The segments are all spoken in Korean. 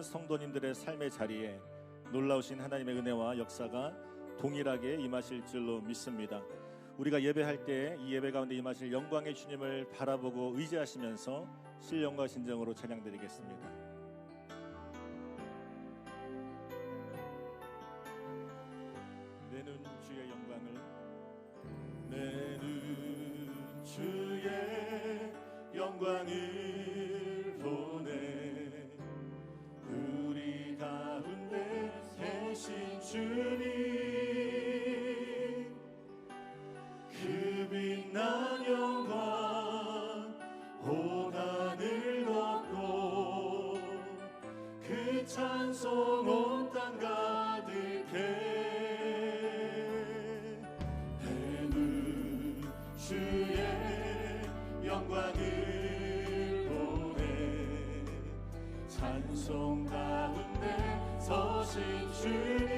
모든 성도님들의 삶의 자리에 놀라우신 하나님의 은혜와 역사가 동일하게 임하실 줄로 믿습니다. 우리가 예배할 때 이 예배 가운데 임하실 영광의 주님을 바라보고 의지하시면서 신령과 신정으로 찬양드리겠습니다. 내 눈 주의 영광을, 내 눈 주의 영광을 보네. 우리 가운데 계신 주님, 그 빛난 영광 온 하늘 덮고 그 찬송 온 땅 가득해. 내 눈 주의 영광을 보네. 찬송 가운데 서신 주님,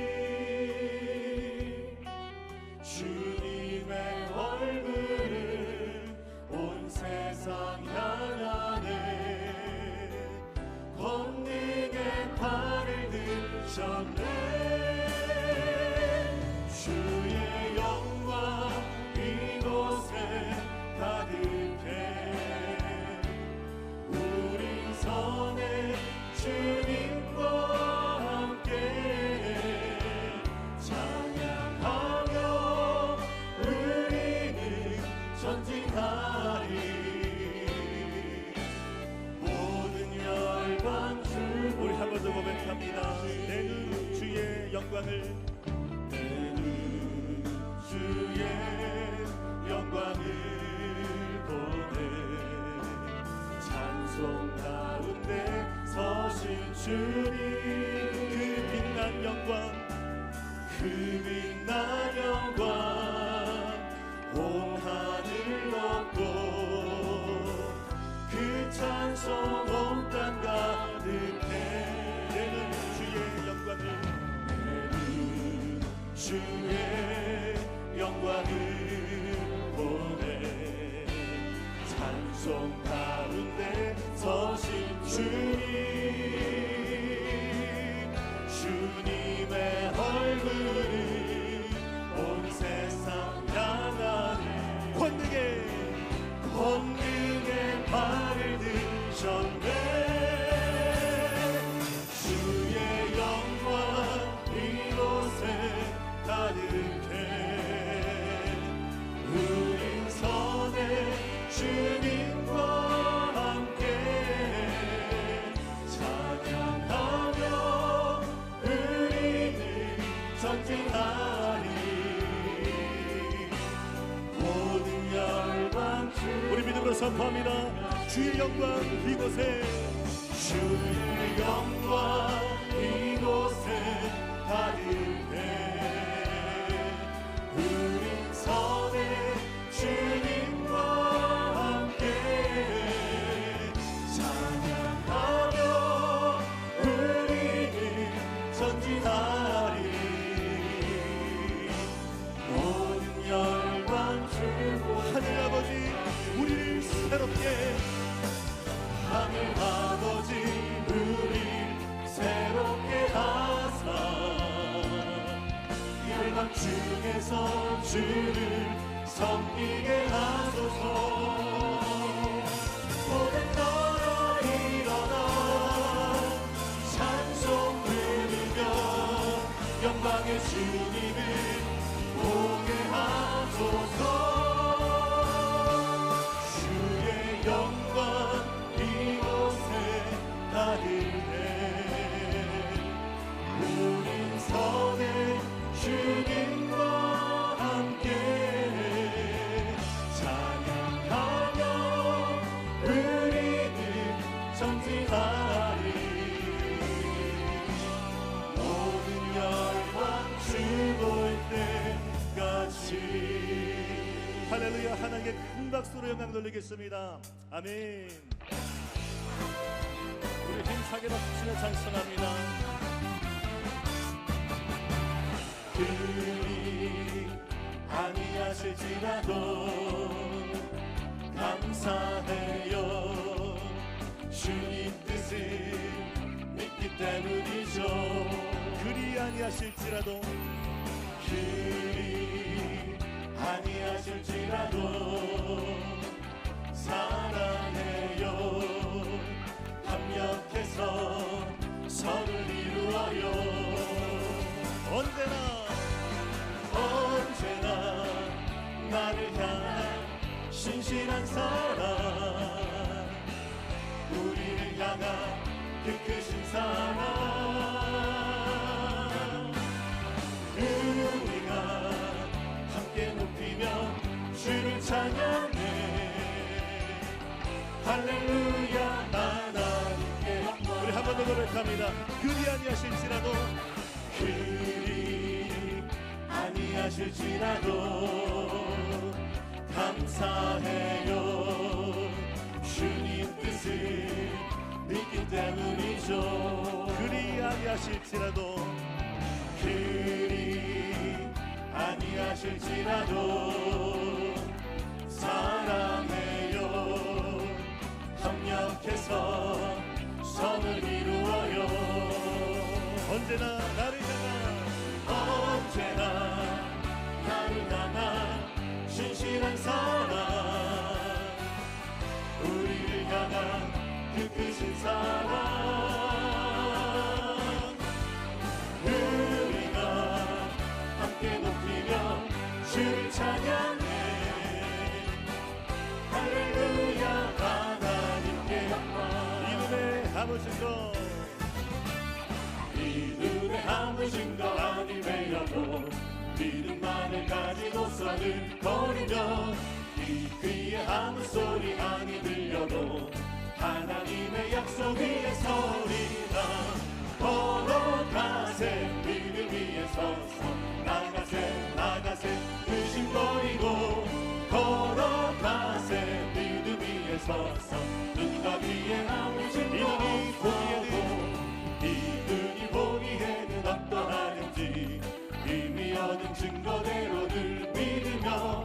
주님의 얼굴을 온 세상 향하네. 권능의 팔을 드셨네. 주의 영광 이곳에 가득해. 우리 선에 주님과 함께 찬양하며 우리는 전진하리. 모든 열방 주 우리 한 번 더 고백합니다. 내 눈 주의 영광을, 내 눈 주의 영광을 보네. 찬송 가운데 서신 주님, 그 빛난 영광, 그 빛난 영광 온 하늘 덮고 그 찬송 온 땅 가득해. 내 눈 주의 영광을, 내 눈 주의 영광을 보네. 찬송 가운데 서신 주님, 주님의 얼굴을 온 세상 향하네. 권능의 발을 드셨네. 주의 영광 이곳에 가득해. 우린 선에 주님과 함께 찬양하며 우리는 전진하리. 모든 열방 주 우리 믿음으로 선포합니다. 주의 영광 이곳에, 주의 영광 이곳에 가득해. 우린 선에 주님과 함께 찬양하며 우리는 전진하리. 모든 열방 주 하늘 아버지, 우리를 새롭게, 하늘 아버지 우리를 새롭게 하사 열방 중에서 주를 섬기게 하소서. 모든 너로 일어나 찬송 부르며 영광의 주님을 보게 하소서. 주의 영광 이곳에 가득해. 우린 선에 주님과 함께 찬양하며 우리는 전진하리. 모든 열방 주 볼 때까지. 할렐루야. 하나님께 큰 박수로 영광 돌리겠습니다. 아멘. 우리 힘차게 박수치며 찬송합니다. 그리 아니하실지라도 감사해요. 주님 뜻을 믿기 때문에 아니하실지라도 그리 아니하실지라도 사랑해요. 합력해서 선을 이루어요. 언제나 나를 향한 신실한 사랑, 우리를 향한 그 크신 사랑, 우리가 함께 높이며 주를 찬양해. 할렐루야. 하나님께 영광. 우리 한 번 더 고백합니다. 그리 아니하실지라도 그리 아니하실지라도 감사해요. 주님 뜻을 믿기 때문이죠. 그리 아니하실지라도 그리 아니하실지라도 사랑해요. 합력해서 선을 이루어요. 언제나 나를 향한 신실한 사랑, 우리를 향한 그 크신 사랑, 우리가 함께 높이며 주를 찬양해. 할렐루야. 하나님께 영광. 이 눈에 아무 증거 이 눈에 아무 증거 아니매여도 믿음만을 가지고서는 걸으며 이 귀에 아무 소리 아니 들려도 하나님의 약속 위에 서리라. 걸어가세. 믿음 위에 서서 나가세 의심 버리고 걸어가세. 믿음 위에 서서 눈과 귀에 아무 증거 보고 이 눈이 보기에는 어떠하는지 이미 얻은 증거대로 늘 믿으며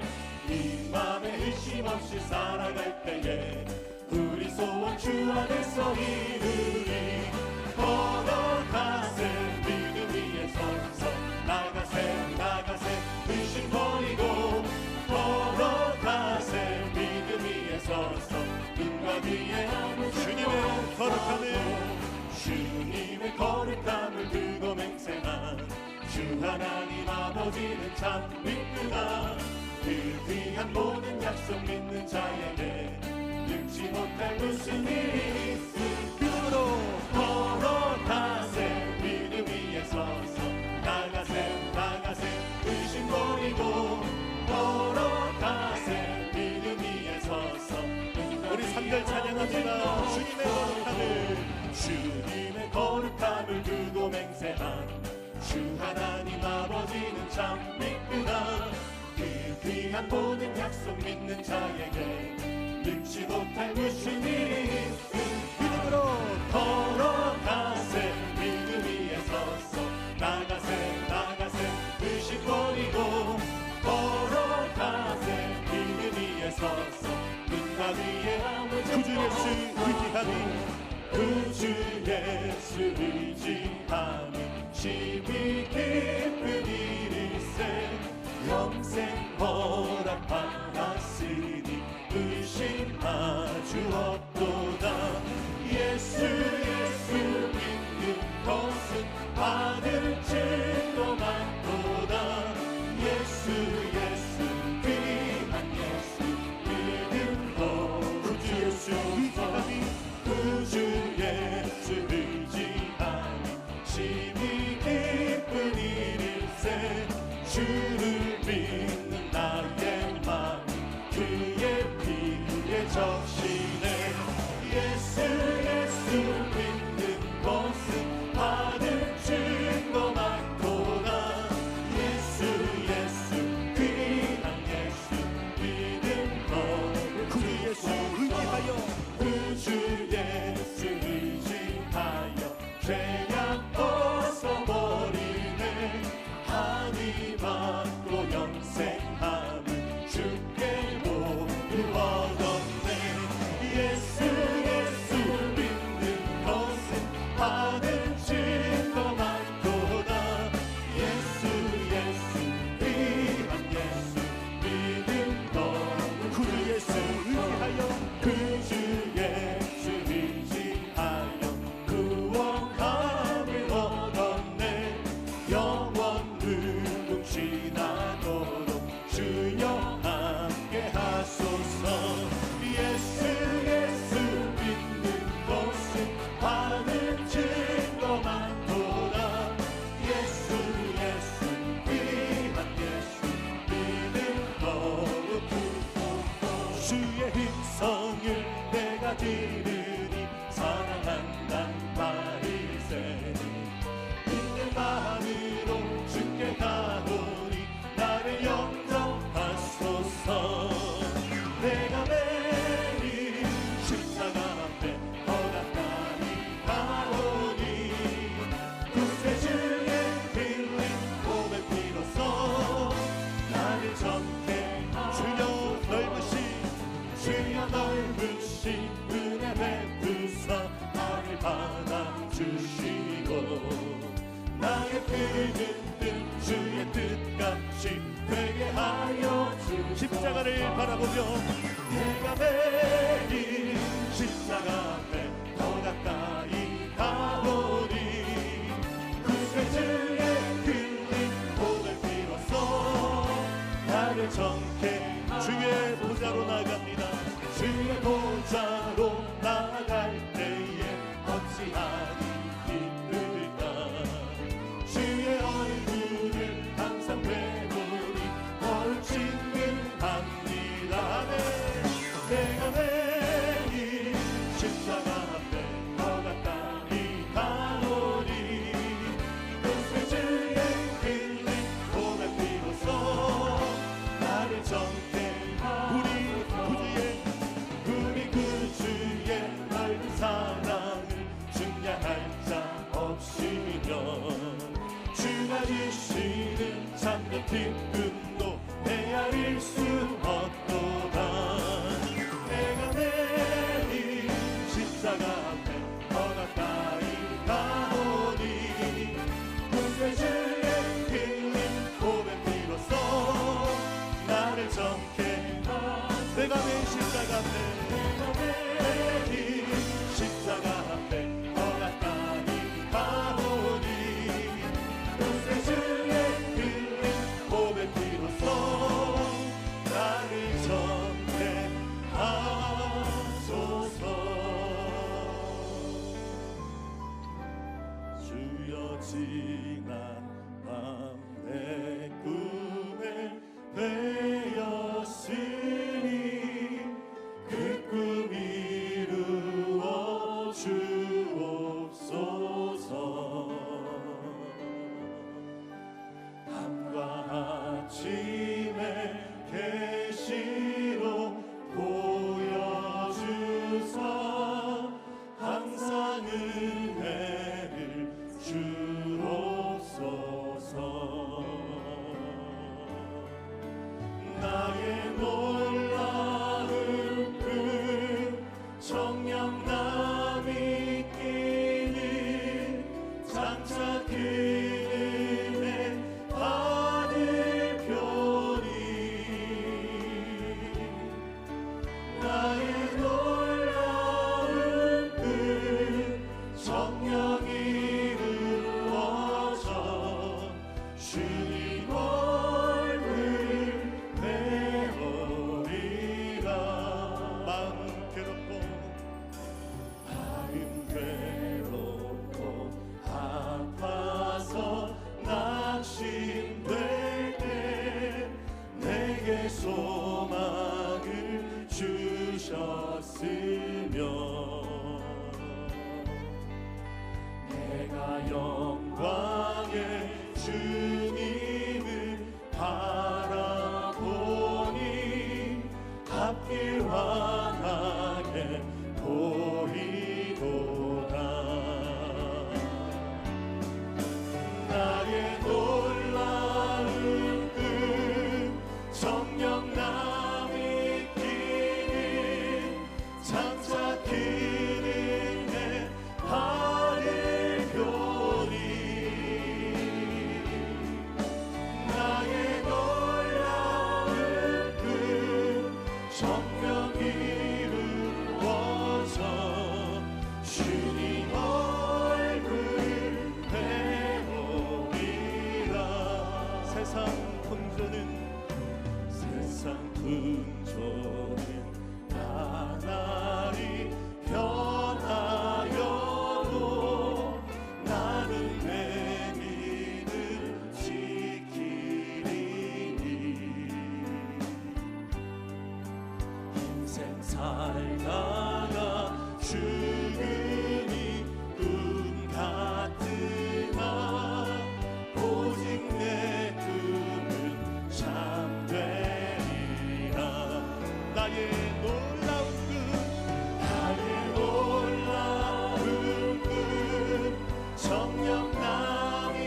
이 맘에 의심 없이 살아갈 때에 우리 소원 주 안에서 이루리. 걸어가세. 믿음 위에 서서 나가세 의심 버리고 걸어가세. 믿음 위에 서서 눈과 귀에 아무 주님의 거룩함을 두고 맹세한 주 하나님 아버지는 참 믿구나. 그 귀한 모든 약속 믿는 자에게 능치 못할 무슨 일이 있을까. 믿음으로 걸어가세. 믿음 위에 서서 나가세 의심 버리고 걸어가세. 믿음 위에 서서 우리 3절 찬양합니다. 주님의 거룩함을 두고 맹세한 주 하나님 아버지는 참 믿구나. 그 귀한 모든 약속 믿는 자에게 능치 못할 무슨 일이 있을까. 믿음으로 걸어가세. 믿음 위에 서서 나가세 의심 버리고 걸어가세. 믿음 위에 서서 눈과 귀에 아무 구주 예수 의지하니 구주 예수 의지하니 심히 기쁜 일일세. 영생 허락받았으니 의심하주 없도다. 예수 믿는 것은 받을 증거 많도다. 예수 귀한 예수 믿음 거. 구주 예수 의지하니 구주 예수 의지하니 심히 기쁜 일일세. 주를 믿는 나의 마음 그의 피에 적시네. 예수 믿는 것은 받을 증거 많도다. 예수 귀한 예수 믿음 거. 구주 예수 의지하여 구주 예수 의지하여 죄악 벗어버리네. 하니 받고 영생함을 주께 모두 얻었네. 예수 믿는 것은 받은 증거 많도다. 예수 예수 믿는 것은 많은 증거 많도다. 예수 예수 귀한 예수 믿음 거룩히 주의 음성을 내가 들으니 사랑한단 바리새인 믿는 마음으로 주께 가노니 나를 영접하소서. 내가 매일 십자가 앞에 더 가까이 가오니 구세 주의 흘린 고백 피로써 나를 전케 주여 넓으신 은혜 베푸사 나를 받아주시고 나의 피는 뜻 주의 뜻같이 되게 하여 주시고 십자가를 바라보며 내가 매일 십자가 앞에 더 가까이 가오니 구세 주의 흘린 고백 피로써 나를 정케 주의 보좌로 나갑니다. 주의 보좌로 나아갈 때에 어찌하니 기쁠까. 주의 얼굴을 항상 뵈보니 더욱 친근합니다. 내가 매일 십자가 앞에 더 가까이 가오니 구세 주의 흘린 고백 피로써 나를 정케 우리 구주의 넓은 사랑을 증량할 자 없으며 주가 주시는 참된 기쁨도 헤아릴 수 없도다. 내가 매일 십자가 앞에 더 가까이 가오니 구세 주의 흘린 고백 피로써 나를 정케 내가 매일 십자가 앞에 더 가까이 가오니 구세 주의 흘린 고백 피로써 나를 전케하소서. 주여 지난 밤 내 꿈에 되었으니 그 꿈 이루어 주옵소서. 밤과 아침에 계시로 보여주사 항상 은혜를 주옵소서. 나의 놀라운 꿈 정령남이 끼는 장차 그 은혜 받을 편이 나의 놀라운 꿈 정령이 이루어져 주님 얼굴 배우리라. 마음 괴롭고 아파서 낙심될 때 내게 소망을 주셨으며 내가 영광의 주님을 바라보니 앞길 환하게 보이도다. 나의 놀라운 꿈 정령남이 끼는 장차 그 은혜 받을 편이 나의 놀라운 꿈 정령 이루어져 주님 얼굴 배우리라. 세상 풍조는 소는 나날이 변하여도 나는 내 믿음 지키리니 인생 살다가 죽음이 꿈 같으나 오직 내 꿈은 참되리라. 나의 놀라운 꿈 성령 남이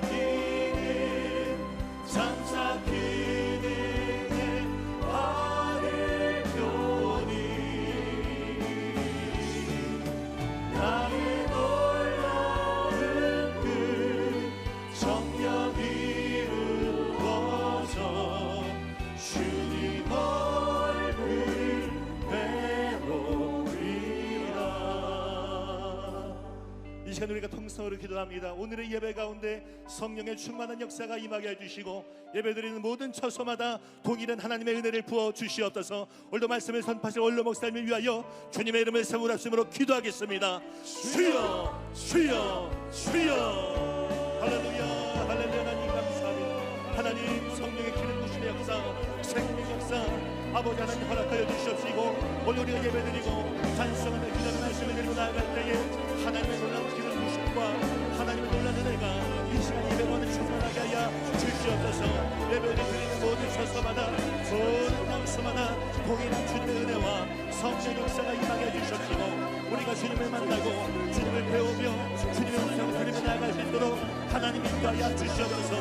뛰는 잠사 기능의 하늘 표니 나의 놀라운 꿈 정녕 이루어져 주님 얼굴 배우리라. 이 시간 우리가 통성으로 기도합니다. 오늘의 예배 가운데 성령의 충만한 역사가 임하게 해주시고 예배드리는 모든 처소마다 동일한 하나님의 은혜를 부어 주시옵소서. 오늘도 말씀을 선포하실 원로 목사님을 위하여 주님의 이름을 세우랍심으로 기도하겠습니다. 주여 주여 주여. 할렐루야 할렐루야. 하나님 감사합니다. 하나님 성령의 기름 부심의 역사, 생명의 역사 아버지 하나님 허락하여 주시옵시고 오늘 우리가 예배드리고 찬송하며 기도하는 말씀을 드리고 나아갈 때에 하나님의 놀라운 기름 부심과 하나님의 놀라운 은혜가 이 시간 예배관을 충만하게 하여 주시옵소서. 예배를 드리는 모든 처소마다 모든 장소마다 동일한 주님의 은혜와 성령 역사가 임하게 해주시옵시고 우리가 주님을 만나고 주님을 배우며 주님의 음성을 들으며 나아갈 수 있도록 하나님 인도하여 주시옵소서.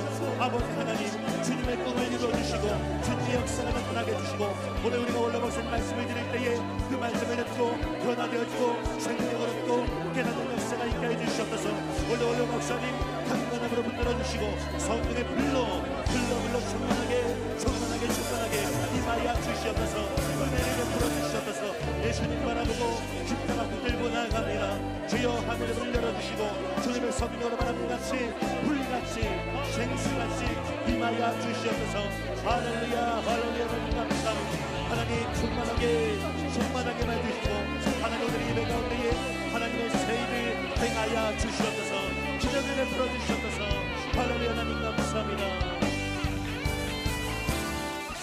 아버지 하나님 주님의 꿈을 이루어주시고 주님의 역사가 나타나게 해주시고 오늘 우리가 원로 목사님 말씀을 드릴 때에 그 말씀을 듣고 변화되어지고 생명을 얻고 깨닫는 역사가 있게 해주시옵소서. 오늘 원로 목사님 강건함으로 붙들어주시고 성령의 불로 충만하게 임하여 주시옵소서. 은혜를 베풀어 주시옵소서. 예수님 바라보고 십자가 붙들고 나아갑니다. 주여 하늘을 열어주시고 주님의 성령으로 바람같이 불같이 생수같이 임하여 주시옵소서. 할렐루야 할렐루야. 감사합니다. 하나님 충만하게 해주시고 하나님 오늘 예배 가운데에 하나님의 세일을 행하여 주시옵소서. 기도를 베풀어 주시옵소서. 할렐루야. 하나님 감사합니다.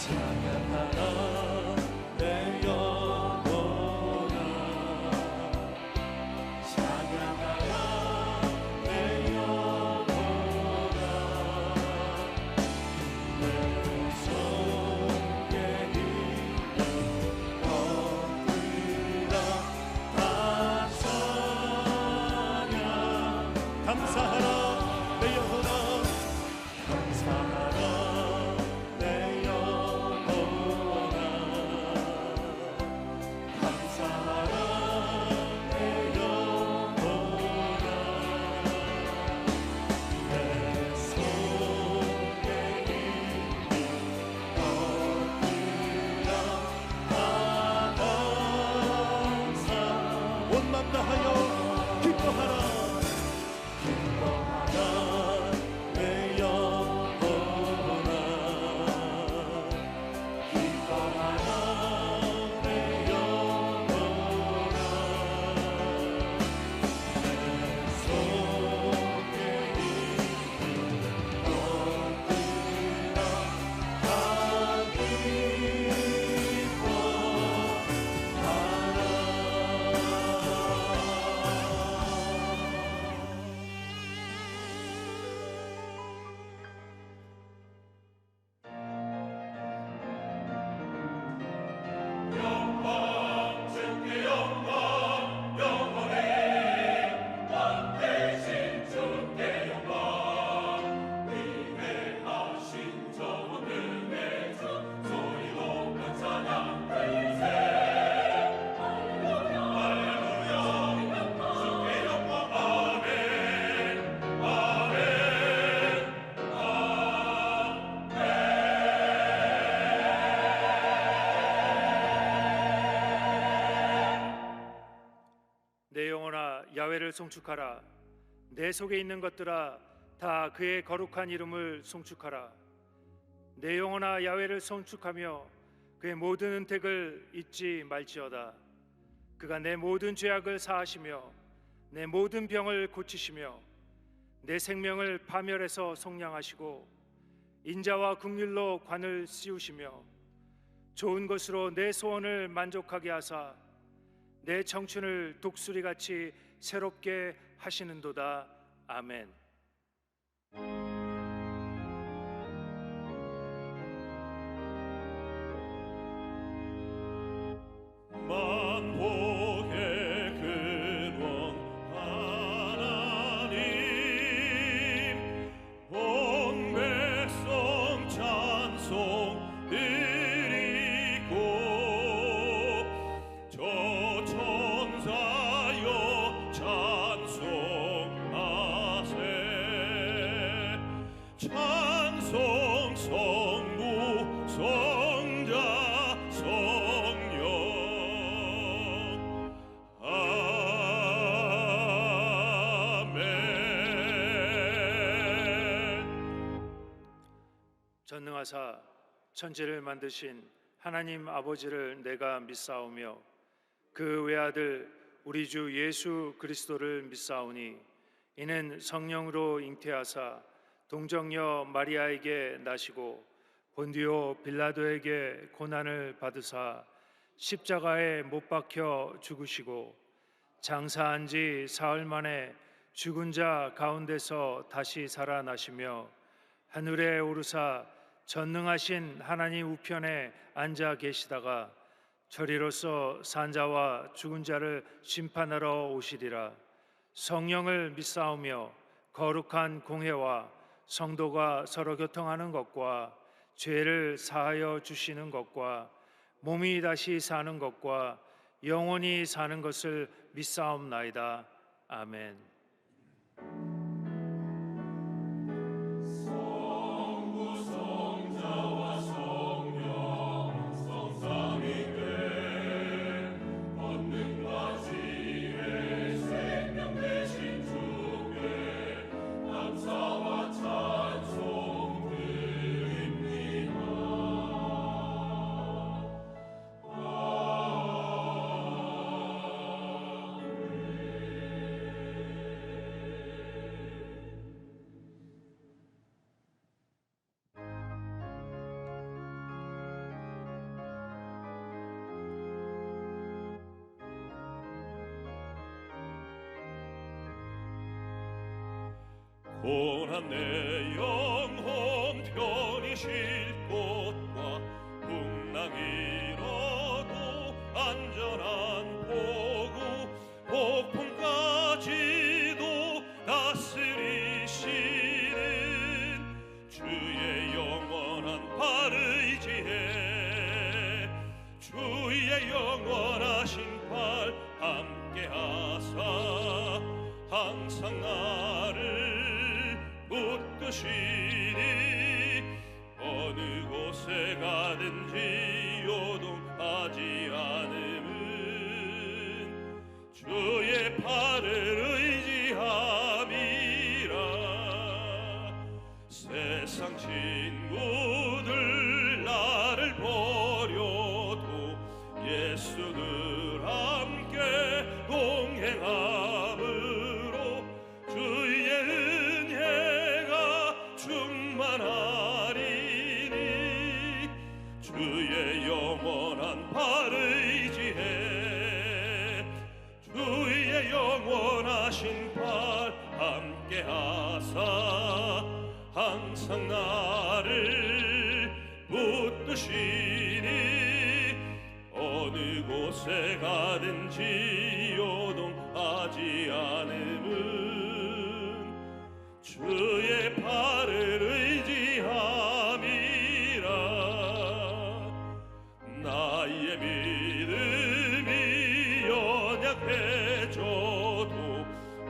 찬양하라 내 영혼아 찬양하라 내 영혼아 내 속에 있는 것들아 다 찬양 감사하라 내 영혼아 감사하라 내 영혼아 감사하라 내 영혼아 내 속에 있는 것들아 다 감사 온 맘 다하여 기뻐하라 내 영혼아 기뻐하라 내 영혼아 내 속에 있는 것들아 다 내 영혼아 야훼를 송축하라. 내 속에 있는 것들아 다 그의 거룩한 이름을 송축하라. 내 영혼아 야훼를 송축하며 그의 모든 은택을 잊지 말지어다. 그가 내 모든 죄악을 사하시며 내 모든 병을 고치시며 내 생명을 파멸해서 속량하시고 인자와 긍휼로 관을 씌우시며 좋은 것으로 내 소원을 만족하게 하사 내 청춘을 독수리같이 새롭게 하시는도다. 아멘. 만복의 근원 하나님, 온 백성 찬송 드리고 저 천사여 찬송하세. 찬송 성부 성자 성령 전능하사 천지를 만드신 하나님 아버지를 내가 믿사오며 그 외아들 우리 주 예수 그리스도를 믿사오니 이는 성령으로 잉태하사 동정녀 마리아에게 나시고 본디오 빌라도에게 고난을 받으사 십자가에 못 박혀 죽으시고 장사한 지 사흘 만에 죽은 자 가운데서 다시 살아나시며 하늘에 오르사 전능하신 하나님 우편에 앉아 계시다가 저리로서 산자와 죽은 자를 심판하러 오시리라. 성령을 믿사오며 거룩한 공회와 성도가 서로 교통하는 것과 죄를 사하여 주시는 것과 몸이 다시 사는 것과 영원히 사는 것을 믿사옵나이다. 아멘. 고난 내 영혼 편히 쉴 곳과 풍랑이라도 안전한 보고 폭풍까지도 다스리시는 주의 영원한 팔 의지해 주의 영원하신 팔 함께하사 항상 나를 붙드시니 어느 곳에 가든지 요동하지 않음은 주의 팔을 의지함이라. 세상 친구들 나를 버려도 예수들 함께 동행함으로 주의 은혜가 충만하리니 주의 영원한 팔 의지해 주의 영원하신 팔 함께하사 항상 나를 붙드시니 어느 곳에 가든지 요동하지 않음은 주의 팔을 의지함이라. 나의 믿음이 연약해져도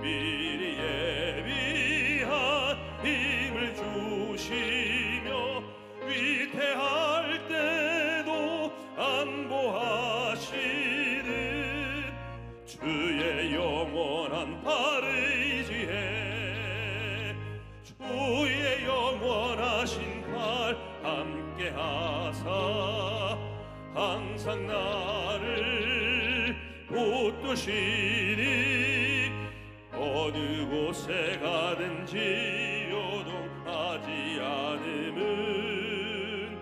미리 예비한 힘을 주시며 위태할 때도 안보하시는 주의 영원한 팔 의지해 주의 영원하신 팔 함께하사 붙드시니 어느 곳에 가든지 요동하지 않음은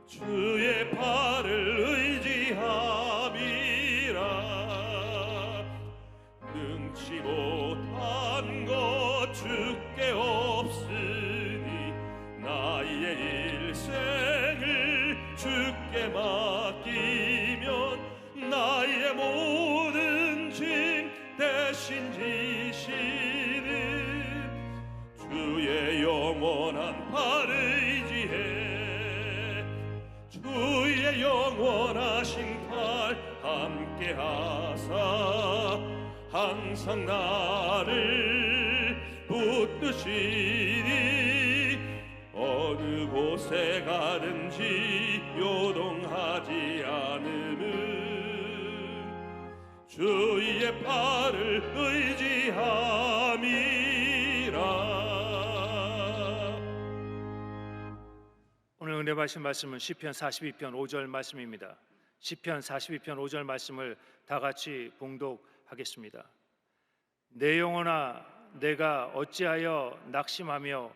주의 팔을 의지함이라. 능치 못한 것 주께 없으니 나의 일생을 주께 맡기면 나의 모든 짐 대신 지시는 주의 영원한 팔 의지해 주의 영원하신 팔 함께 하사 항상 나를 붙드시니 어느 곳에 가든지 요동하지 않음은 주의 팔을 의지함이라. 오늘 은혜 받으신 말씀은 시편 42편 5절 말씀입니다. 시편 42편 5절 말씀을 다 같이 봉독하겠습니다. 내 영혼아 내가 어찌하여 낙심하며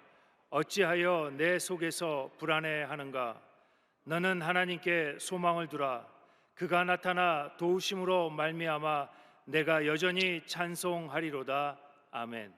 어찌하여 내 속에서 불안해하는가. 너는 하나님께 소망을 두라. 그가 나타나 도우심으로 말미암아 내가 여전히 찬송하리로다. 아멘.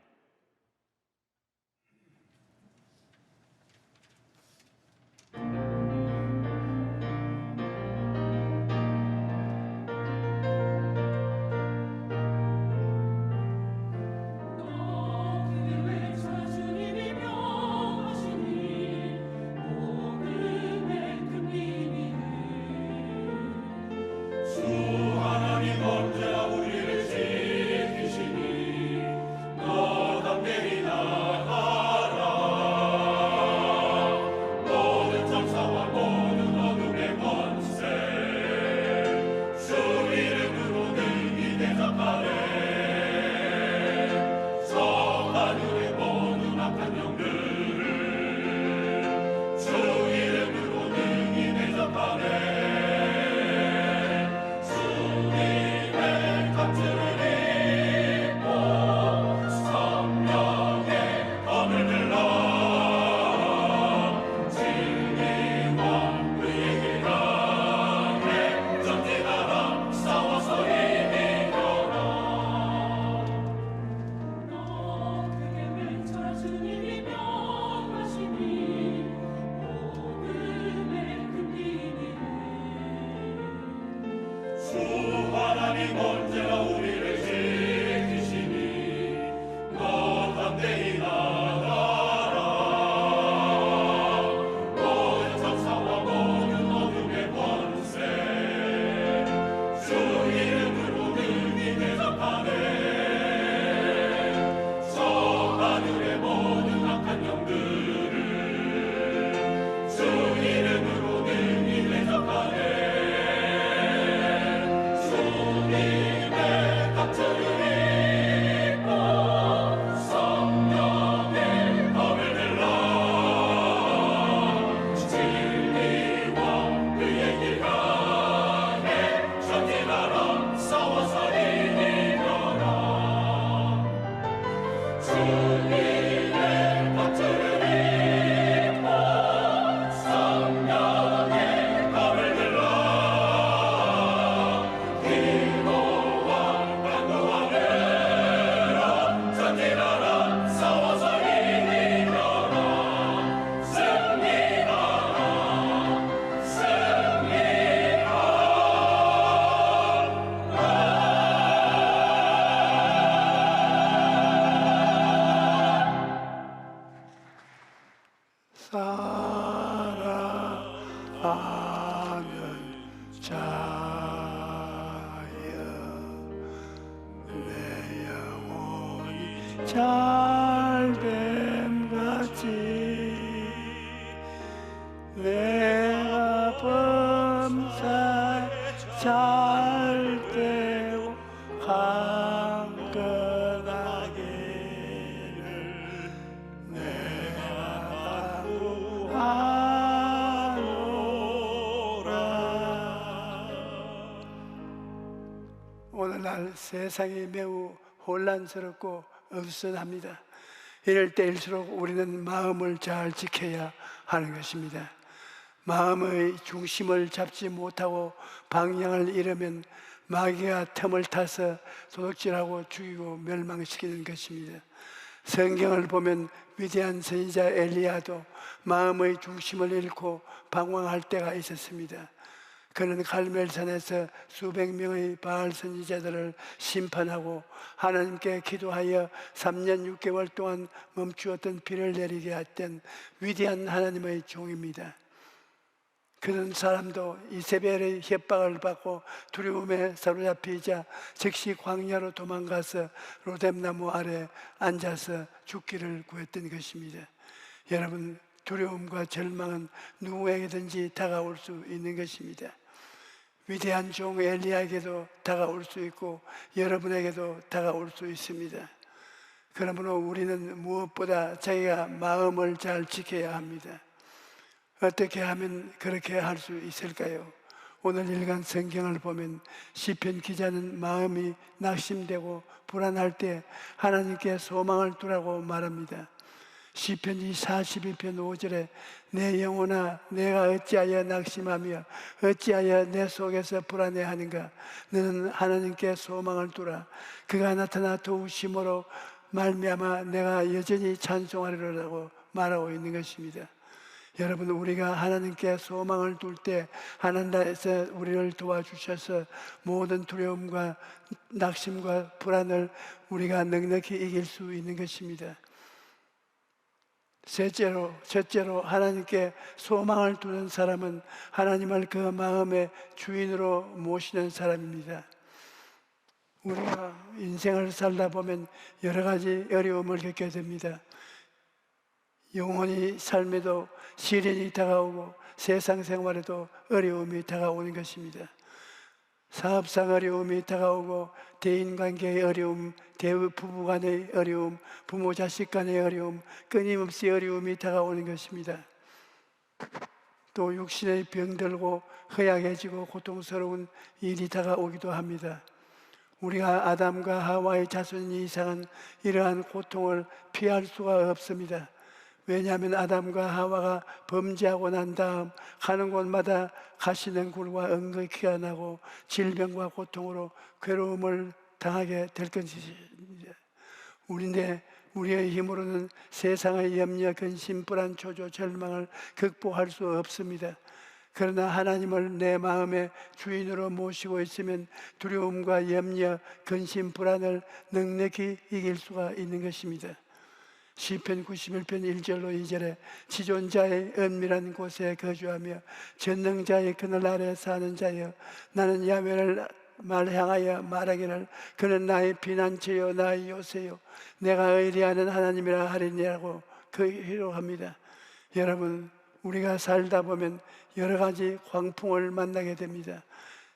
사랑하는 자여 내 영혼이 잘됨 같이 내가 범사에 잘되고 강건하기를 내가 간구하노라. 오늘날 세상이 매우 혼란스럽고 어수선합니다. 이럴 때일수록 우리는 마음을 잘 지켜야 하는 것입니다. 마음의 중심을 잡지 못하고 방향을 잃으면 마귀가 틈을 타서 도둑질하고 죽이고 멸망시키는 것입니다. 성경을 보면 위대한 선지자 엘리야도 마음의 중심을 잃고 방황할 때가 있었습니다. 그는 갈멜산에서 수백 명의 바알 선지자들을 심판하고 하나님께 기도하여 3년 6개월 동안 멈추었던 비를 내리게 했던 위대한 하나님의 종입니다. 그런 사람도 이세벨의 협박을 받고 두려움에 사로잡히자 즉시 광야로 도망가서 로뎀나무 아래 앉아서 죽기를 구했던 것입니다. 여러분, 두려움과 절망은 누구에게든지 다가올 수 있는 것입니다. 위대한 종 엘리야에게도 다가올 수 있고 여러분에게도 다가올 수 있습니다. 그러므로 우리는 무엇보다 자기가 마음을 잘 지켜야 합니다. 어떻게 하면 그렇게 할 수 있을까요? 오늘 읽은 성경을 보면 시편 기자는 마음이 낙심되고 불안할 때 하나님께 소망을 두라고 말합니다. 시편이 42편 5절에 내 영혼아 내가 어찌하여 낙심하며 어찌하여 내 속에서 불안해하는가. 너는 하나님께 소망을 두라. 그가 나타나 도우심으로 말미암아 내가 여전히 찬송하리로라고 말하고 있는 것입니다. 여러분, 우리가 하나님께 소망을 둘 때 하나님께서 우리를 도와주셔서 모든 두려움과 낙심과 불안을 우리가 넉넉히 이길 수 있는 것입니다. 첫째로 하나님께 소망을 두는 사람은 하나님을 그 마음의 주인으로 모시는 사람입니다. 우리가 인생을 살다 보면 여러 가지 어려움을 겪게 됩니다. 영혼이 삶에도 시련이 다가오고 세상 생활에도 어려움이 다가오는 것입니다. 사업상 어려움이 다가오고 대인관계의 어려움, 부부간의 어려움, 부모 자식 간의 어려움, 끊임없이 어려움이 다가오는 것입니다. 또 육신의 병들고 허약해지고 고통스러운 일이 다가오기도 합니다. 우리가 아담과 하와의 자손 이상은 이러한 고통을 피할 수가 없습니다. 왜냐하면 아담과 하와가 범죄하고 난 다음 가는 곳마다 가시능굴과 엉겅퀴가 나고 질병과 고통으로 괴로움을 당하게 될 것입니다. 우리의 힘으로는 세상의 염려, 근심, 불안, 초조, 절망을 극복할 수 없습니다. 그러나 하나님을 내 마음의 주인으로 모시고 있으면 두려움과 염려, 근심, 불안을 넉넉히 이길 수가 있는 것입니다. 시편 91편 1절로 2절에 지존자의 은밀한 곳에 거주하며 전능자의 그늘 아래 사는 자여 나는 야훼를 향하여 말하기를 그는 나의 피난처요 나의 요새요 내가 의리하는 하나님이라 하리니라고 기록합니다. 여러분, 우리가 살다 보면 여러 가지 광풍을 만나게 됩니다.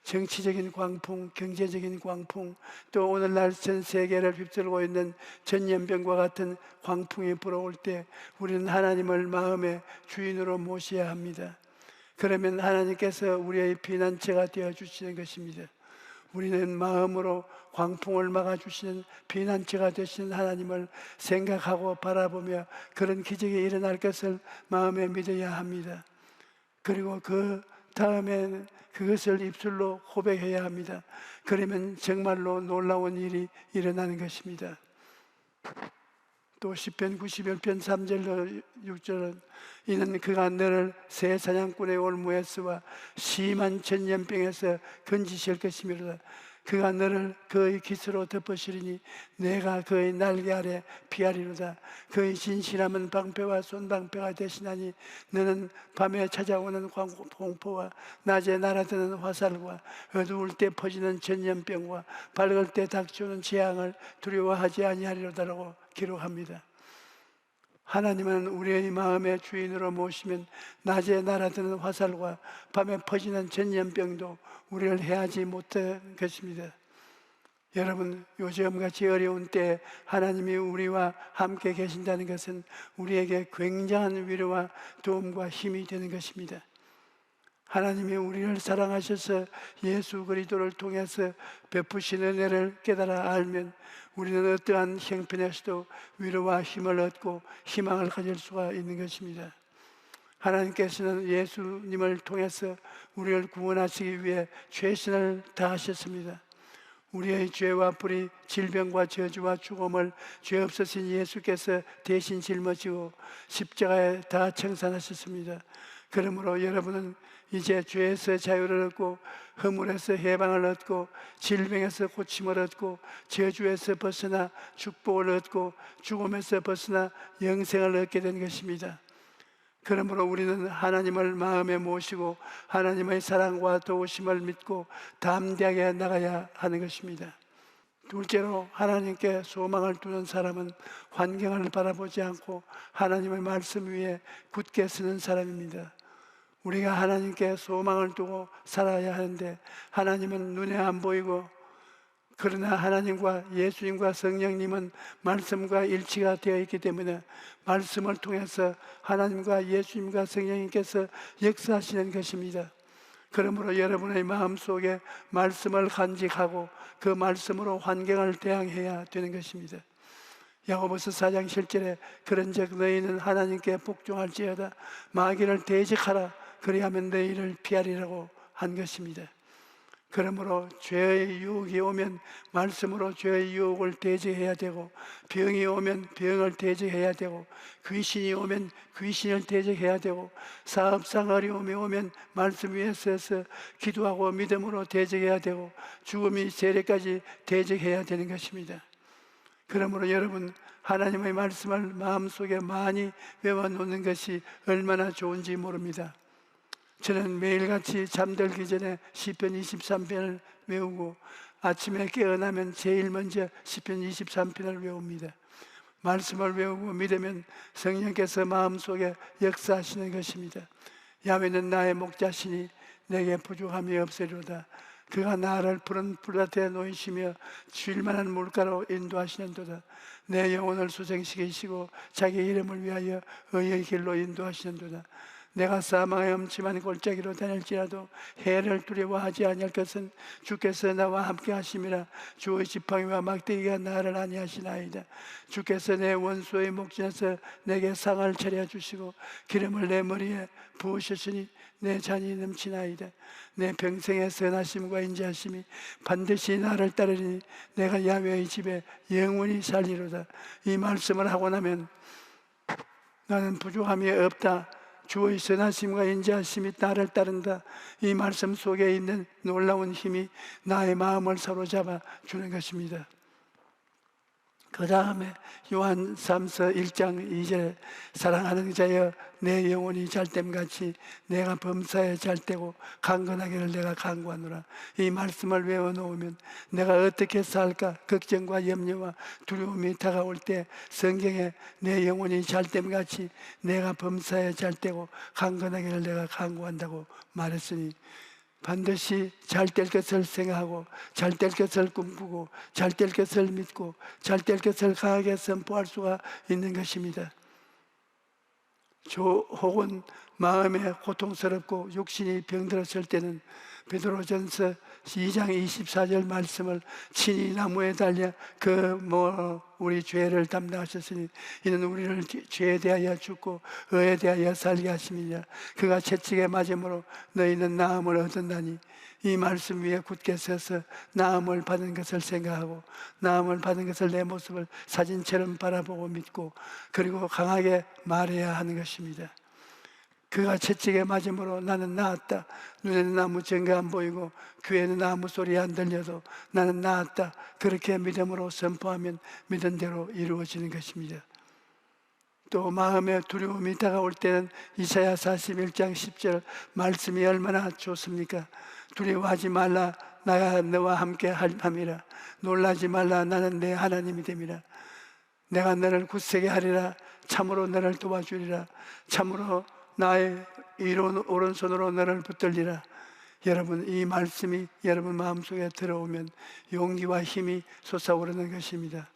정치적인 광풍, 경제적인 광풍, 또 오늘날 전 세계를 휩쓸고 있는 전염병과 같은 광풍이 불어올 때 우리는 하나님을 마음의 주인으로 모셔야 합니다. 그러면 하나님께서 우리의 피난처가 되어주시는 것입니다. 우리는 마음으로 광풍을 막아주시는 피난처가 되시는 하나님을 생각하고 바라보며 그런 기적이 일어날 것을 마음에 믿어야 합니다. 그리고 그 다음에는 그것을 입술로 고백해야 합니다. 그러면 정말로 놀라운 일이 일어나는 것입니다. 또 시편 91편 3절로 6절은 이는 그가 너를 새 사냥꾼의 올무에서와 심한 전염병에서 건지실 것이미로다. 그가 너를 그의 깃으로 덮으시리니 내가 그의 날개 아래 피하리로다. 그의 진실함은 방패와 손방패가 되시나니 너는 밤에 찾아오는 공포와 낮에 날아드는 화살과 어두울 때 퍼지는 전염병과 밝을 때 닥쳐오는 재앙을 두려워하지 아니하리로다라고 기록합니다. 하나님은 우리의 마음의 주인으로 모시면 낮에 날아드는 화살과 밤에 퍼지는 전염병도 우리를 해하지 못할 것입니다. 여러분, 요즘같이 어려운 때 하나님이 우리와 함께 계신다는 것은 우리에게 굉장한 위로와 도움과 힘이 되는 것입니다. 하나님이 우리를 사랑하셔서 예수 그리스도를 통해서 베푸신 은혜를 깨달아 알면 우리는 어떠한 형편에서도 위로와 힘을 얻고 희망을 가질 수가 있는 것입니다. 하나님께서는 예수님을 통해서 우리를 구원하시기 위해 최선을 다하셨습니다. 우리의 죄와 불의, 질병과 저주와 죽음을 죄 없으신 예수께서 대신 짊어지고 십자가에 다 청산하셨습니다. 그러므로 여러분은 이제 죄에서 자유를 얻고 허물에서 해방을 얻고 질병에서 고침을 얻고 저주에서 벗어나 축복을 얻고 죽음에서 벗어나 영생을 얻게 된 것입니다. 그러므로 우리는 하나님을 마음에 모시고 하나님의 사랑과 도우심을 믿고 담대하게 나가야 하는 것입니다. 둘째로, 하나님께 소망을 두는 사람은 환경을 바라보지 않고 하나님의 말씀 위에 굳게 서는 사람입니다. 우리가 하나님께 소망을 두고 살아야 하는데 하나님은 눈에 안 보이고, 그러나 하나님과 예수님과 성령님은 말씀과 일치가 되어 있기 때문에 말씀을 통해서 하나님과 예수님과 성령님께서 역사하시는 것입니다. 그러므로 여러분의 마음속에 말씀을 간직하고 그 말씀으로 환경을 대항해야 되는 것입니다. 야고보서 4장 7절에 그런즉 너희는 하나님께 복종할지어다 마귀를 대적하라 그리하면 너희를 피하리라고 한 것입니다. 그러므로 죄의 유혹이 오면 말씀으로 죄의 유혹을 대적해야 되고, 병이 오면 병을 대적해야 되고, 귀신이 오면 귀신을 대적해야 되고, 사업상 어려움이 오면 말씀 위에 서서 기도하고 믿음으로 대적해야 되고, 죽음이 세례까지 대적해야 되는 것입니다. 그러므로 여러분, 하나님의 말씀을 마음속에 많이 외워놓는 것이 얼마나 좋은지 모릅니다. 저는 매일같이 잠들기 전에 시편 23편을 외우고 아침에 깨어나면 제일 먼저 시편 23편을 외웁니다. 말씀을 외우고 믿으면 성령께서 마음속에 역사하시는 것입니다. 야훼는 나의 목자시니 내게 부족함이 없으리로다. 그가 나를 푸른 풀밭에 놓이시며 쉴만한 물가로 인도하시는도다. 내 영혼을 수생시키시고 자기 이름을 위하여 의의 길로 인도하시는도다. 내가 사망의 엄침한 골짜기로 다닐지라도 해를 두려워하지 아니할 것은 주께서 나와 함께 하심이라. 주의 지팡이와 막대기가 나를 안위하시나이다. 주께서 내 원수의 목전에서 내게 상을 차려주시고 기름을 내 머리에 부으셨으니 내 잔이 넘치나이다. 내 평생의 선하심과 인자하심이 반드시 나를 따르니 내가 야훼의 집에 영원히 살리로다. 이 말씀을 하고 나면 나는 부족함이 없다, 주의 선하심과 인자하심이 나를 따른다, 이 말씀 속에 있는 놀라운 힘이 나의 마음을 사로잡아 주는 것입니다. 그 다음에 요한 3서 1장 2절에 사랑하는 자여 내 영혼이 잘됨같이 내가 범사에 잘되고 강건하기를 내가 간구하노라. 이 말씀을 외워놓으면 내가 어떻게 살까 걱정과 염려와 두려움이 다가올 때 성경에 내 영혼이 잘됨같이 내가 범사에 잘되고 강건하기를 내가 간구한다고 말했으니 반드시 잘 될 것을 생각하고 잘 될 것을 꿈꾸고 잘 될 것을 믿고 잘 될 것을 강하게 선포할 수가 있는 것입니다. 혹은 마음에 고통스럽고 육신이 병들었을 때는 베드로전서 2장 24절 말씀을 친히 나무에 달려 우리 죄를 담당하셨으니 이는 우리를 죄에 대하여 죽고 의에 대하여 살게 하심이냐. 그가 채찍에 맞음으로 너희는 나음을 얻었나니. 이 말씀 위에 굳게 서서 나음을 받은 것을 생각하고 나음을 받은 것을 내 모습을 사진처럼 바라보고 믿고 그리고 강하게 말해야 하는 것입니다. 그가 채찍에 맞음으로 나는 나았다. 눈에는 아무 증거 안 보이고 귀에는 아무 소리 안 들려도 나는 나았다. 그렇게 믿음으로 선포하면 믿은 대로 이루어지는 것입니다. 또 마음에 두려움이 다가올 때는 이사야 41장 10절 말씀이 얼마나 좋습니까? 두려워하지 말라, 나가 너와 함께 함이라. 놀라지 말라, 나는 내 하나님이 됨이라. 내가 너를 굳세게 하리라. 참으로 너를 도와주리라. 참으로 나의 오른손으로 너를 붙들리라. 여러분, 이 말씀이 여러분 마음속에 들어오면 용기와 힘이 솟아오르는 것입니다.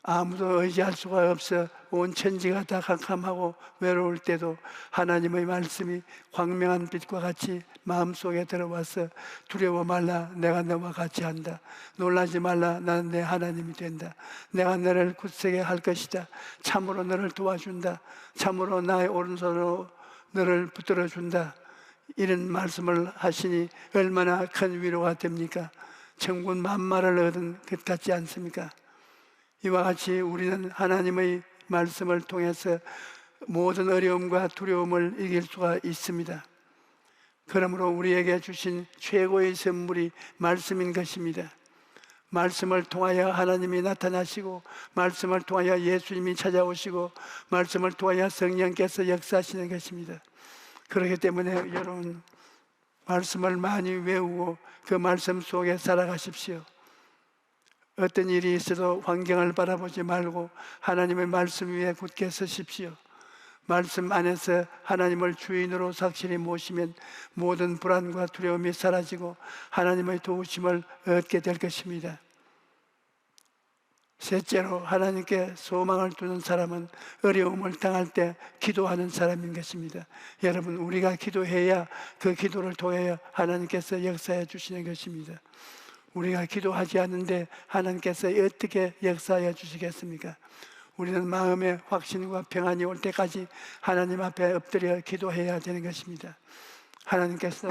아무도 의지할 수가 없어 온 천지가 다 캄캄하고 외로울 때도 하나님의 말씀이 광명한 빛과 같이 마음속에 들어와서 두려워 말라, 내가 너와 같이 한다. 놀라지 말라, 나는 내 하나님이 된다. 내가 너를 굳세게 할 것이다. 참으로 너를 도와준다. 참으로 나의 오른손으로 너를 붙들어준다. 이런 말씀을 하시니 얼마나 큰 위로가 됩니까? 천군 만마를 얻은 것 같지 않습니까? 이와 같이 우리는 하나님의 말씀을 통해서 모든 어려움과 두려움을 이길 수가 있습니다. 그러므로 우리에게 주신 최고의 선물이 말씀인 것입니다. 말씀을 통하여 하나님이 나타나시고, 말씀을 통하여 예수님이 찾아오시고, 말씀을 통하여 성령께서 역사하시는 것입니다. 그렇기 때문에 여러분, 말씀을 많이 외우고 그 말씀 속에 살아가십시오. 어떤 일이 있어도 환경을 바라보지 말고 하나님의 말씀 위에 굳게 서십시오. 말씀 안에서 하나님을 주인으로 확실히 모시면 모든 불안과 두려움이 사라지고 하나님의 도우심을 얻게 될 것입니다. 셋째로, 하나님께 소망을 두는 사람은 어려움을 당할 때 기도하는 사람인 것입니다. 여러분, 우리가 기도해야 그 기도를 통하여 하나님께서 역사해 주시는 것입니다. 우리가 기도하지 않는데 하나님께서 어떻게 역사해 주시겠습니까? 우리는 마음의 확신과 평안이 올 때까지 하나님 앞에 엎드려 기도해야 되는 것입니다. 하나님께서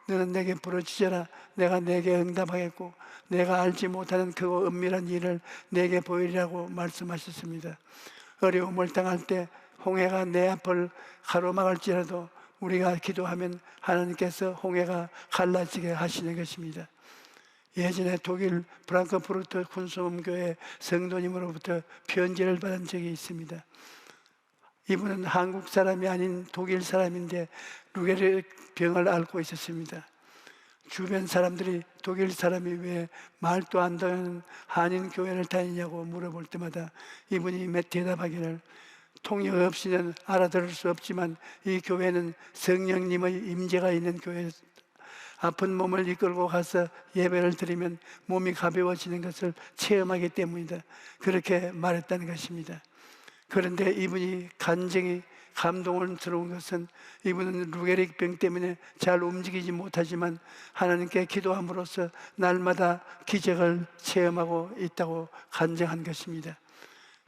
너는 내게 부르짖어라, 내가 내게 응답하겠고 내가 알지 못하는 그 은밀한 일을 내게 보이리라고 말씀하셨습니다. 어려움을 당할 때 홍해가 내 앞을 가로막을지라도 우리가 기도하면 하나님께서 홍해가 갈라지게 하시는 것입니다. 예전에 독일 프랑크푸르트 군소음교회 성도님으로부터 편지를 받은 적이 있습니다. 이분은 한국 사람이 아닌 독일 사람인데 루게르 병을 앓고 있었습니다. 주변 사람들이 독일 사람이 왜 말도 안 되는 한인 교회를 다니냐고 물어볼 때마다 이분이 대답하기를, 통역 없이는 알아들을 수 없지만 이 교회는 성령님의 임재가 있는 교회, 아픈 몸을 이끌고 가서 예배를 드리면 몸이 가벼워지는 것을 체험하기 때문이다, 그렇게 말했다는 것입니다. 그런데 이분이 간증이 감동스러운 것은 이분은 루게릭 병 때문에 잘 움직이지 못하지만 하나님께 기도함으로써 날마다 기적을 체험하고 있다고 간증한 것입니다.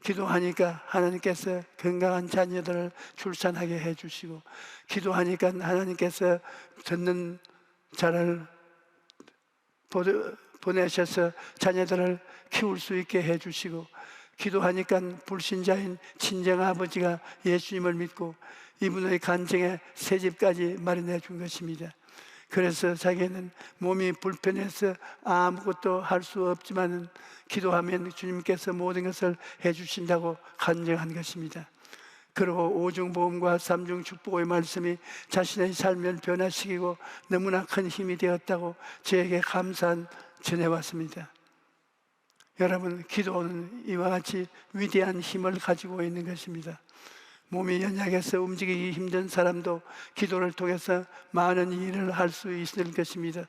기도하니까 하나님께서 건강한 자녀들을 출산하게 해주시고, 기도하니까 하나님께서 듣는 자를 보내셔서 자녀들을 키울 수 있게 해주시고, 기도하니까 불신자인 친정아버지가 예수님을 믿고 이분의 간증에 새집까지 마련해 준 것입니다. 그래서 자기는 몸이 불편해서 아무것도 할 수 없지만 기도하면 주님께서 모든 것을 해주신다고 간증한 것입니다. 그리고 오중보험과 삼중축복의 말씀이 자신의 삶을 변화시키고 너무나 큰 힘이 되었다고 저에게 감사한 전해왔습니다. 여러분, 기도는 이와 같이 위대한 힘을 가지고 있는 것입니다. 몸이 연약해서 움직이기 힘든 사람도 기도를 통해서 많은 일을 할 수 있을 것입니다.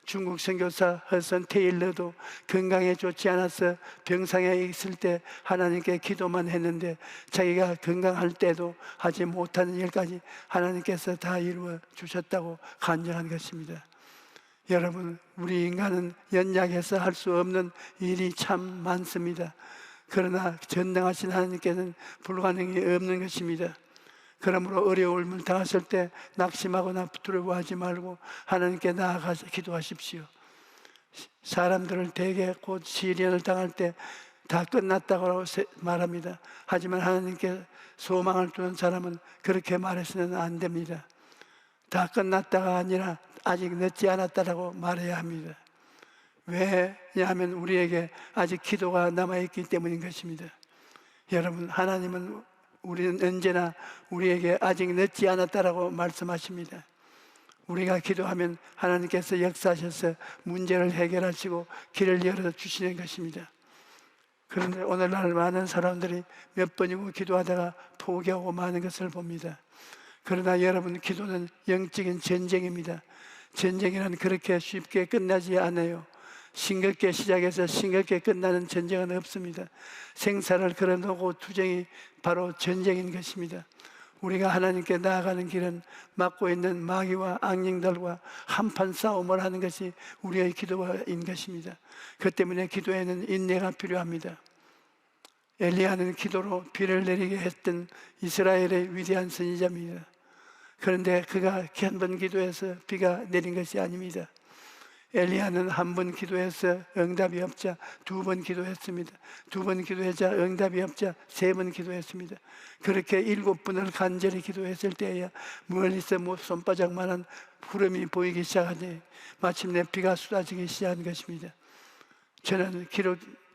중국 선교사 허선 테일러도 건강에 좋지 않아서 병상에 있을 때 하나님께 기도만 했는데 자기가 건강할 때도 하지 못하는 일까지 하나님께서 다 이루어 주셨다고 간증한 것입니다. 여러분, 우리 인간은 연약해서 할 수 없는 일이 참 많습니다. 그러나 전능하신 하나님께는 불가능이 없는 것입니다. 그러므로 어려움을 당하실 때 낙심하거나 두려워하지 말고 하나님께 나아가서 기도하십시오. 사람들을 대개 곧 시련을 당할 때 다 끝났다고 말합니다. 하지만 하나님께 소망을 두는 사람은 그렇게 말해서는 안 됩니다. 다 끝났다가 아니라 아직 늦지 않았다라고 말해야 합니다. 왜냐하면 우리에게 아직 기도가 남아있기 때문인 것입니다. 여러분, 하나님은 우리는 언제나 우리에게 아직 늦지 않았다라고 말씀하십니다. 우리가 기도하면 하나님께서 역사하셔서 문제를 해결하시고 길을 열어주시는 것입니다. 그런데 오늘날 많은 사람들이 몇 번이고 기도하다가 포기하고 마는 것을 봅니다. 그러나 여러분, 기도는 영적인 전쟁입니다. 전쟁이란 그렇게 쉽게 끝나지 않아요. 싱겁게 시작해서 싱겁게 끝나는 전쟁은 없습니다. 생사를 걸어놓고 투쟁이 바로 전쟁인 것입니다. 우리가 하나님께 나아가는 길은 막고 있는 마귀와 악령들과 한판 싸움을 하는 것이 우리의 기도인 것입니다. 그 때문에 기도에는 인내가 필요합니다. 엘리야는 기도로 비를 내리게 했던 이스라엘의 위대한 선지자입니다. 그런데 그가 한 번 기도해서 비가 내린 것이 아닙니다. 엘리야는 한 번 기도해서 응답이 없자 2번 기도했습니다. 2번 기도하자 응답이 없자 3번 기도했습니다. 그렇게 7번을 간절히 기도했을 때에야 멀리서 손바닥만한 구름이 보이기 시작하니 마침내 비가 쏟아지기 시작한 것입니다. 저는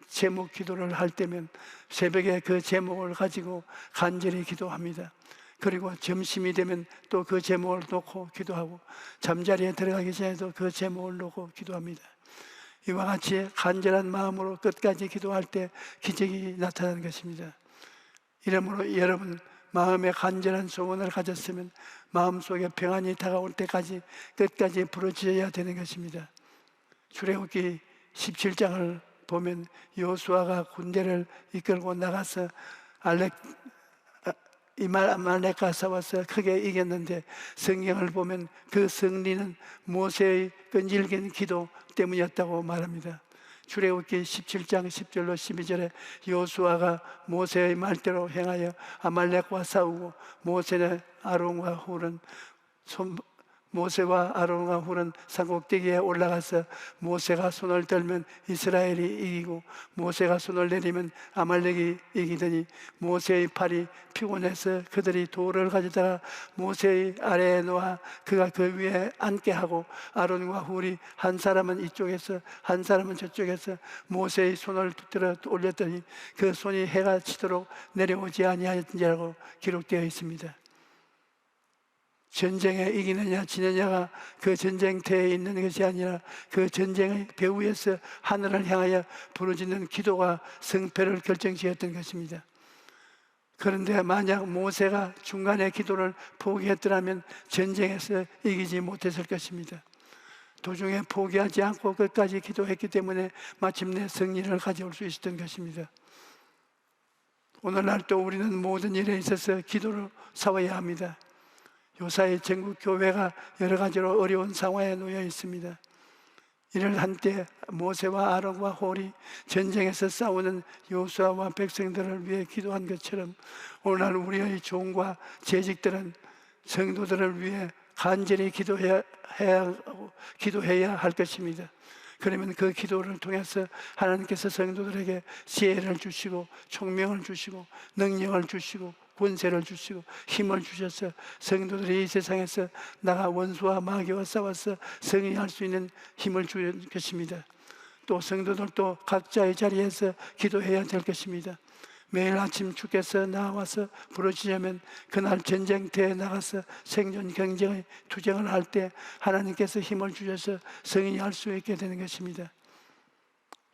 제목 기도를 할 때면 새벽에 그 제목을 가지고 간절히 기도합니다. 그리고 점심이 되면 또 그 제목을 놓고 기도하고 잠자리에 들어가기 전에도 그 제목을 놓고 기도합니다. 이와 같이 간절한 마음으로 끝까지 기도할 때 기적이 나타나는 것입니다. 이러므로 여러분 마음에 간절한 소원을 가졌으면 마음속에 평안이 다가올 때까지 끝까지 부르짖어야 되는 것입니다. 출애굽기 17장을 보면 여호수아가 군대를 이끌고 나가서 아말렉과 싸워서 크게 이겼는데 성경을 보면 그 승리는 모세의 끈질긴 기도 때문이었다고 말합니다. 출애굽기 17장 10절로 12절에 여호수아가 모세의 말대로 행하여 아말렉과 싸우고 모세와 아론과 훌은 산꼭대기에 올라가서 모세가 손을 들면 이스라엘이 이기고 모세가 손을 내리면 아말렉이 이기더니 모세의 팔이 피곤해서 그들이 돌을 가져다가 모세의 아래에 놓아 그가 그 위에 앉게 하고 아론과 훌이 한 사람은 이쪽에서 한 사람은 저쪽에서 모세의 손을 들어 올렸더니 그 손이 해가 치도록 내려오지 아니하였느냐고 기록되어 있습니다. 전쟁에 이기느냐 지느냐가 그 전쟁터에 있는 것이 아니라 그 전쟁의 배후에서 하늘을 향하여 부르짖는 기도가 승패를 결정지었던 것입니다. 그런데 만약 모세가 중간에 기도를 포기했더라면 전쟁에서 이기지 못했을 것입니다. 도중에 포기하지 않고 끝까지 기도했기 때문에 마침내 승리를 가져올 수 있었던 것입니다. 오늘날 또 우리는 모든 일에 있어서 기도를 싸워야 합니다. 요사이 전국 교회가 여러 가지로 어려운 상황에 놓여 있습니다. 이를 한때 모세와 아론과 홀이 전쟁에서 싸우는 여호수아와 백성들을 위해 기도한 것처럼 오늘날 우리의 종과 재직들은 성도들을 위해 간절히 기도해야 할 것입니다. 그러면 그 기도를 통해서 하나님께서 성도들에게 지혜를 주시고 총명을 주시고 능력을 주시고 권세를 주시고 힘을 주셔서 성도들이 이 세상에서 나가 원수와 마귀와 싸워서 승리할 수 있는 힘을 주는 것입니다. 또 성도들도 각자의 자리에서 기도해야 될 것입니다. 매일 아침 주께서 나와서 부르시자면 그날 전쟁터에 나가서 생존 경쟁의 투쟁을 할 때 하나님께서 힘을 주셔서 승리할 수 있게 되는 것입니다.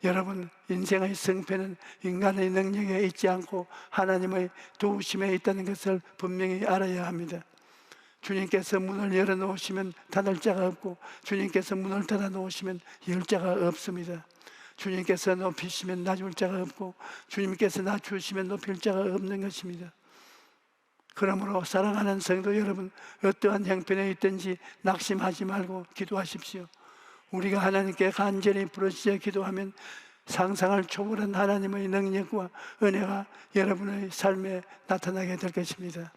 여러분, 인생의 승패는 인간의 능력에 있지 않고 하나님의 도우심에 있다는 것을 분명히 알아야 합니다. 주님께서 문을 열어놓으시면 닫을 자가 없고 주님께서 문을 닫아놓으시면 열 자가 없습니다. 주님께서 높이시면 낮을 자가 없고 주님께서 낮추시면 높일 자가 없는 것입니다. 그러므로 사랑하는 성도 여러분, 어떠한 형편에 있든지 낙심하지 말고 기도하십시오. 우리가 하나님께 간절히 부르짖어 기도하면 상상을 초월한 하나님의 능력과 은혜가 여러분의 삶에 나타나게 될 것입니다.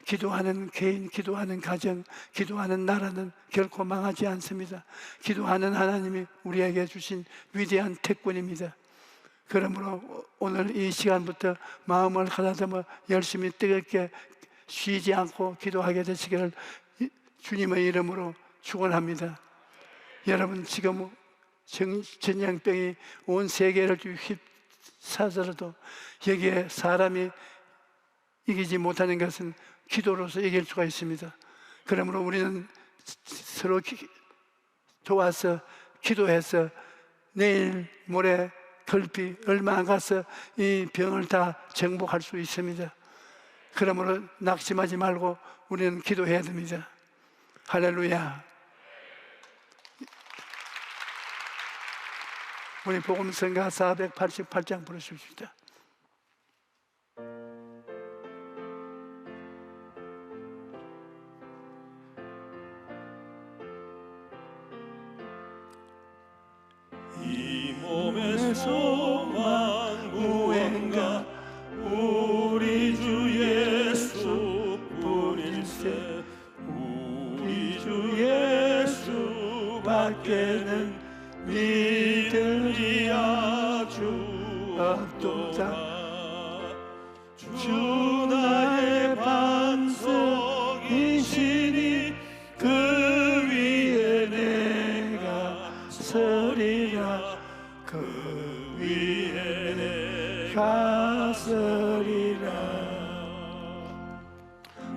기도하는 개인, 기도하는 가정, 기도하는 나라는 결코 망하지 않습니다. 기도하는 하나님이 우리에게 주신 위대한 특권입니다. 그러므로 오늘 이 시간부터 마음을 가다듬어 열심히 뜨겁게 쉬지 않고 기도하게 되시기를 주님의 이름으로 축원합니다. 여러분, 지금 전염병이 온 세계를 휩싸서도 여기에 사람이 이기지 못하는 것은 기도로서 이길 수가 있습니다. 그러므로 우리는 서로 도와서 기도해서 내일 모레 결핍 얼마 안 가서 이 병을 다 정복할 수 있습니다. 그러므로 낙심하지 말고 우리는 기도해야 됩니다. 할렐루야. 우리 복음성가 488장 부르십시다. 이 몸의 소망 무언가 우리 주 예수뿐일세. 우리 주 예수밖에는 믿음이 아주 없도다. 주 나의 반석이시니 그 위에 내가 서리라. 그 위에 내가 서리라.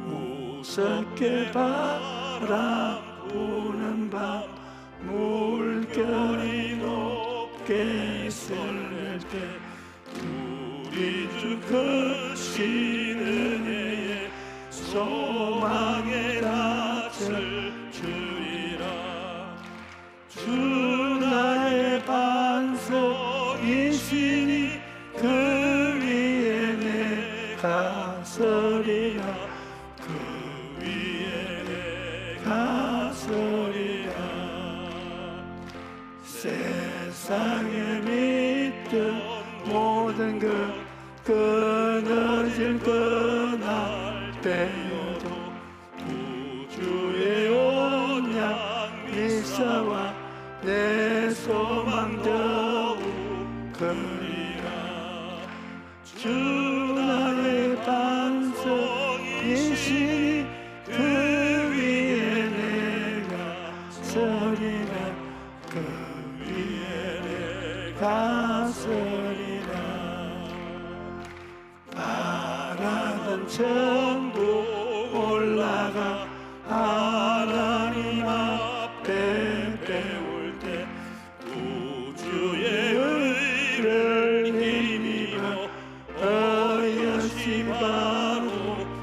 무섭게 바람 부는 밤 물결이 높게 쏠릴 때 우리 주 크신 은혜에 소망의 낯을 주리라. 주 나의 반석이시니 그 위에 내가 서리라. 그 위에 내가 서리라. 세상에 믿던 모든 것 끊어질 그날 때여도 구주의 언약 미사와 내 소망 더욱 크리라. 주 나의 반석이시니 그 위에 내가 서리라. 그 위에 내가 서리라. 바라던 천국 올라가 하나님 앞에 배울 때 구주의 의를 힘입어 어여시 바로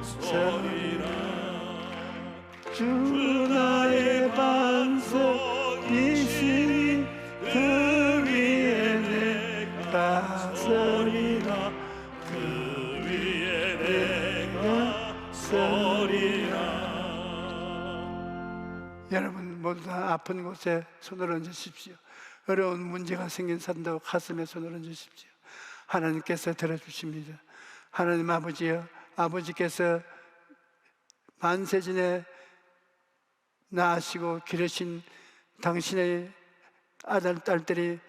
서리라. 주 나의 반석이시니 그 위에 내가 서리라. 그 위에 내가 서리라. 여러분 모두 다 아픈 곳에 손을 얹으십시오. 어려운 문제가 생긴 사람도 가슴에 손을 얹으십시오. 하나님께서 들어주십니다. 하나님 아버지여, 아버지께서 만세전에 낳으시고 기르신 당신의 아들, 딸들이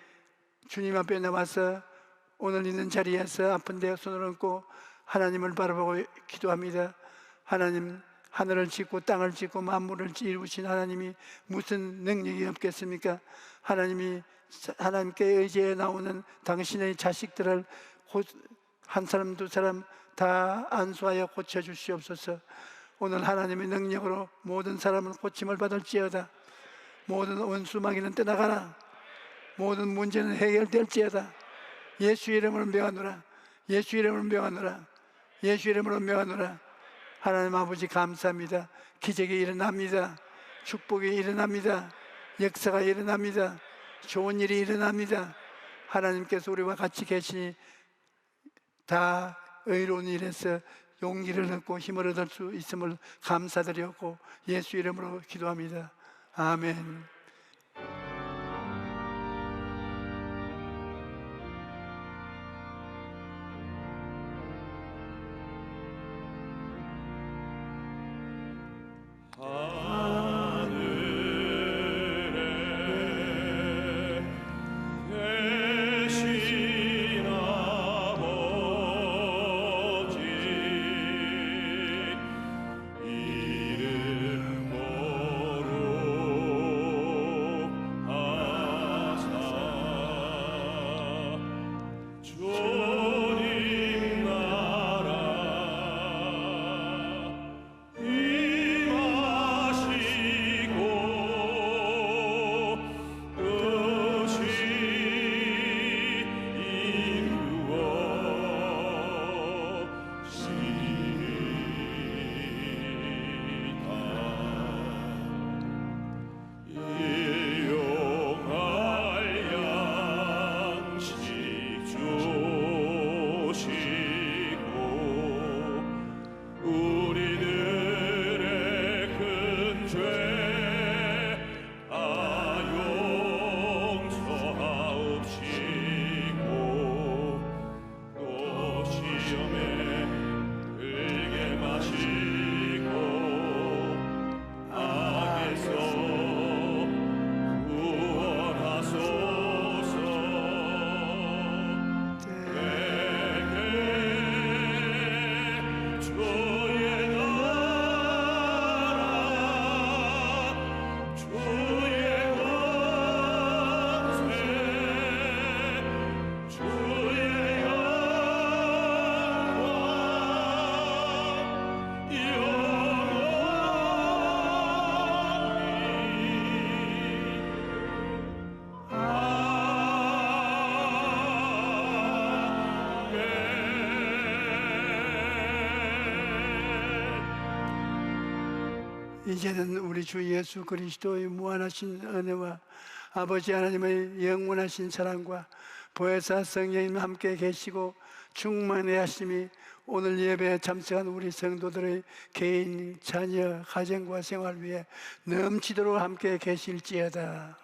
주님 앞에 나와서 오늘 있는 자리에서 아픈 데 손을 얹고 하나님을 바라보고 기도합니다. 하나님, 하늘을 짓고 땅을 짓고 만물을 이루신 하나님이 무슨 능력이 없겠습니까? 하나님이 하나님께 의지해 나오는 당신의 자식들을 한 사람 두 사람 다 안수하여 고쳐주시옵소서. 오늘 하나님의 능력으로 모든 사람은 고침을 받을지어다. 모든 원수마귀는 떠나가라. 모든 문제는 해결될지어다. 예수 이름으로 명하노라. 예수 이름으로 명하노라. 예수 이름으로 명하노라. 하나님 아버지 감사합니다. 기적이 일어납니다. 축복이 일어납니다. 역사가 일어납니다. 좋은 일이 일어납니다. 하나님께서 우리와 같이 계시니 다 의로운 일에서 용기를 얻고 힘을 얻을 수 있음을 감사드렸고 예수 이름으로 기도합니다. 아멘. 이제는 우리 주 예수 그리스도의 무한하신 은혜와 아버지 하나님의 영원하신 사랑과 보혜사 성령님 함께 계시고 충만히 하심이 오늘 예배에 참석한 우리 성도들의 개인, 자녀, 가정과 생활 위에 넘치도록 함께 계실지어다.